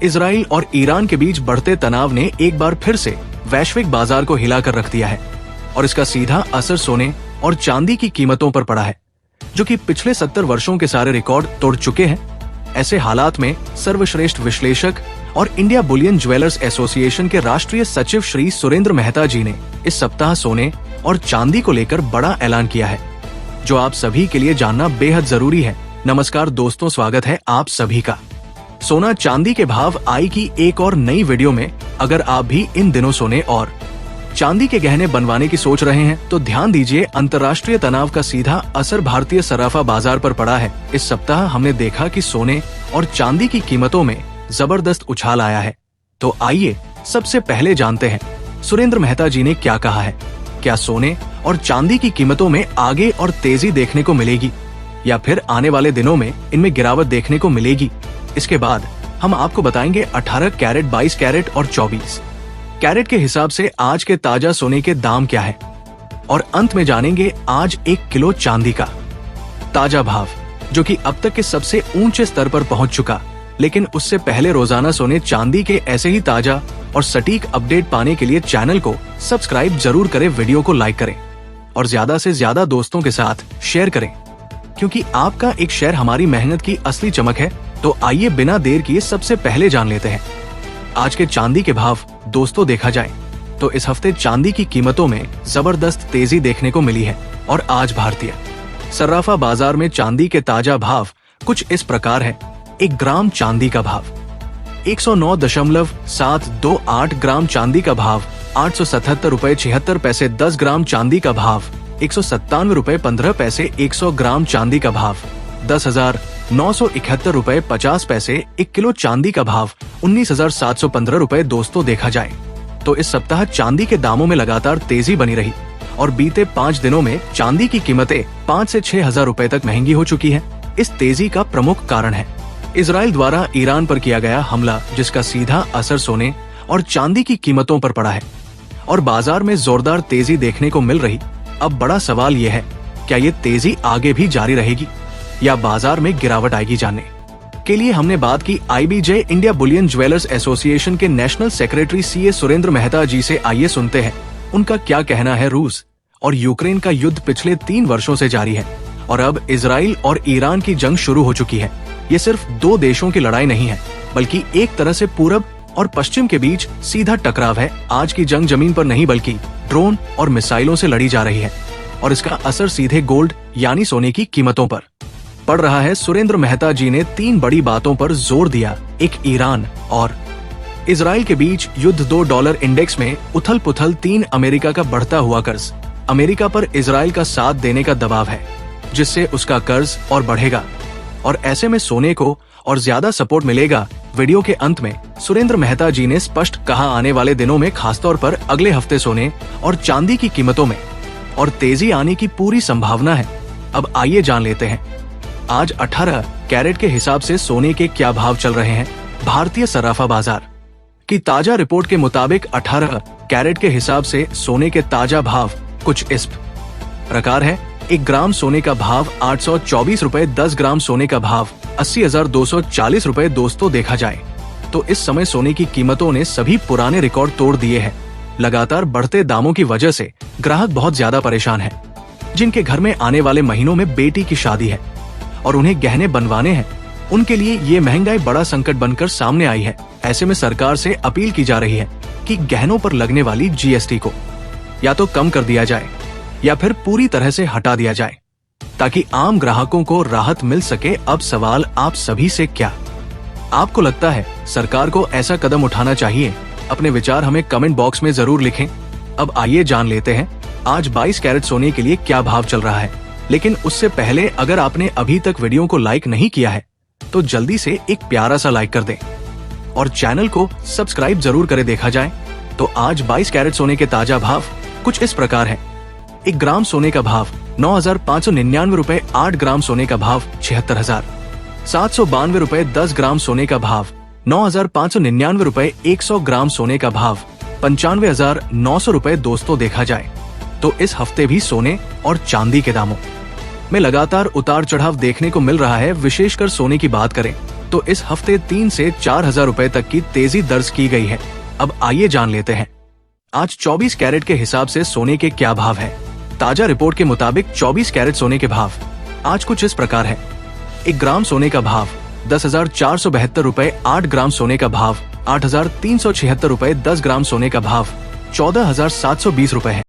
Israel और Iran के बीच बढ़ते तनाव ने एक बार फिर से वैश्विक बाजार को हिलाकर रख दिया है और इसका सीधा असर सोने और चांदी की कीमतों पर पड़ा है, जो कि पिछले 70 वर्षों के सारे रिकॉर्ड तोड़ चुके हैं। ऐसे हालात में सर्वश्रेष्ठ विश्लेषक और इंडिया बुलियन ज्वेलर्स एसोसिएशन के राष्ट्रीय सचिव श्री सुरेंद्र मेहता जी ने इस सप्ताह सोने और चांदी को लेकर बड़ा ऐलान किया है, जो आप सभी के लिए जानना बेहद जरूरी है। नमस्कार दोस्तों, स्वागत है आप सभी का। सोना चांदी के भाव आई की एक और नई वीडियो में। अगर आप भी इन दिनों सोने और चांदी के गहने बनवाने की सोच रहे हैं तो ध्यान दीजिए, अंतर्राष्ट्रीय तनाव का सीधा असर भारतीय सराफा बाजार पर पड़ा है। इस सप्ताह हमने देखा कि सोने और चांदी की कीमतों में जबरदस्त उछाल आया है। तो आइए सबसे पहले जानते हैं सुरेंद्र मेहता जी ने क्या कहा है। क्या सोने और चांदी की कीमतों में आगे और तेजी देखने को मिलेगी या फिर आने वाले दिनों में इनमें गिरावट देखने को मिलेगी? इसके बाद हम आपको बताएंगे 18 कैरेट, 22 कैरेट और 24 कैरेट के हिसाब से आज के ताजा सोने के दाम क्या है, और अंत में जानेंगे आज 1 किलो चांदी का ताजा भाव, जो कि अब तक के सबसे ऊंचे स्तर पर पहुंच चुका। लेकिन उससे पहले रोजाना सोने चांदी के ऐसे ही ताजा और सटीक अपडेट पाने के लिए चैनल को सब्सक्राइब जरूर करें, वीडियो को लाइक करें और ज्यादा से ज्यादा दोस्तों के साथ शेयर करें, क्योंकि आपका एक शेयर हमारी मेहनत की असली चमक है। तो आइए बिना देर किए सबसे पहले जान लेते हैं आज के चांदी के भाव। दोस्तों, देखा जाए तो इस हफ्ते चांदी की कीमतों में जबरदस्त तेजी देखने को मिली है और आज भारतीय सर्राफा बाजार में चांदी के ताजा भाव कुछ इस प्रकार है। 1 ग्राम चांदी का भाव 109.728 ग्राम चांदी का भाव 877 रुपए 76 पैसे। 10 ग्राम चांदी का भाव 197 रुपए 15 पैसे। 100 ग्राम चांदी का भाव 10,971 रुपए 50 पैसे। 1 किलो चांदी का भाव 19,715 रुपए। दोस्तों, देखा जाए तो इस सप्ताह चांदी के दामों में लगातार तेजी बनी रही और बीते 5 दिनों में चांदी की कीमतें 5 से 6 हजार रुपए तक महंगी हो चुकी है। इस तेजी का प्रमुख कारण है इजराइल द्वारा ईरान पर किया गया हमला, जिसका सीधा असर सोने और चांदी की कीमतों पर पड़ा है और बाजार में जोरदार तेजी देखने को मिल रही। अब बड़ा सवाल ये है, क्या ये तेजी आगे भी जारी रहेगी या बाजार में गिरावट आएगी? जानने के लिए हमने बात की IBJ India bullion jewellers association के national secretary CA Surendra Mehta ji से। आइए सुनते हैं उनका क्या कहना है। रूस और यूक्रेन का युद्ध पिछले 3 वर्षों से जारी है और अब इजराइल और ईरान की जंग शुरू हो चुकी है। ये सिर्फ 2 देशों की लड़ाई नहीं है, बल्कि एक तरह से पूरब और पश्चिम के बीच सीधा टकराव है। आज की जंग जमीन पर नहीं बल्कि ड्रोन और मिसाइलों से लड़ी जा रही है और इसका असर सीधे गोल्ड यानी सोने की कीमतों पर पड़ रहा है। सुरेंद्र मेहता जी ने 3 बड़ी बातों पर जोर दिया। 1, ईरान और इजराइल के बीच युद्ध। 2, डॉलर इंडेक्स में उथल पुथल। 3, अमेरिका का बढ़ता हुआ कर्ज। अमेरिका पर इजराइल का साथ देने का दबाव है, जिससे उसका कर्ज और बढ़ेगा और ऐसे में सोने को और ज्यादा सपोर्ट मिलेगा। वीडियो के अंत में सुरेंद्र मेहता जी ने स्पष्ट कहा, आने वाले दिनों में खासतौर पर अगले हफ्ते सोने और चांदी की कीमतों में और तेजी आने की पूरी संभावना है। अब आइए जान लेते हैं आज 18 कैरेट के हिसाब से सोने के क्या भाव चल रहे हैं। भारतीय सराफा बाजार की ताजा रिपोर्ट के मुताबिक 18 कैरेट के हिसाब से सोने के ताजा भाव कुछ इस प्रकार है। 1 ग्राम सोने का भाव 824 रुपए। 10 ग्राम सोने का भाव 80,240 रुपए। दोस्तों, देखा जाए तो इस समय सोने की कीमतों ने सभी पुराने रिकॉर्ड तोड़ दिए हैं। लगातार बढ़ते दामों की वजह से ग्राहक बहुत ज्यादा परेशान हैं, जिनके घर में आने वाले महीनों में बेटी की शादी है और उन्हें गहने बनवाने हैं। उनके लिए ये महंगाई बड़ा संकट बनकर सामने आई है। ऐसे में सरकार से अपील की जा रही है कि गहनों पर लगने वाली GST को या तो कम कर दिया जाए या फिर पूरी तरह से हटा दिया जाए, ताकि आम ग्राहकों को राहत मिल सके। अब सवाल आप सभी से, क्या आपको लगता है सरकार को ऐसा कदम उठाना चाहिए? अपने विचार हमें कमेंट बॉक्स में जरूर लिखें। अब आइए जान लेते हैं आज 22 कैरेट सोने के लिए क्या भाव चल रहा है। लेकिन उससे पहले अगर आपने अभी तक वीडियो को लाइक नहीं किया है तो जल्दी से एक प्यारा सा लाइक कर दें और चैनल को सब्सक्राइब जरूर करें। देखा जाए तो आज 22 कैरेट सोने के ताजा भाव कुछ इस प्रकार है। 1 ग्राम सोने का भाव 9,599 रुपए। 8 ग्राम सोने का भाव 76,792 रुपए। 10 ग्राम सोने का भाव 9,599 रुपए। 100 ग्राम सोने का भाव 95,900 रुपए। दोस्तों, देखा जाए तो इस हफ्ते भी सोने और चांदी के दामों में लगातार उतार चढ़ाव देखने को मिल रहा है। विशेषकर सोने की बात करें तो इस हफ्ते 3 से 4 हजार रुपए तक की तेजी दर्ज की गई है। अब आइए जान लेते हैं आज 24 कैरेट के हिसाब से सोने के क्या भाव है। ताजा रिपोर्ट के मुताबिक 24 कैरेट सोने के भाव आज कुछ इस प्रकार है। 1 ग्राम सोने का भाव 10,472 रुपए, 8 ग्राम सोने का भाव 8,376 रुपए, 10 ग्राम सोने का भाव 14,720 रुपए है।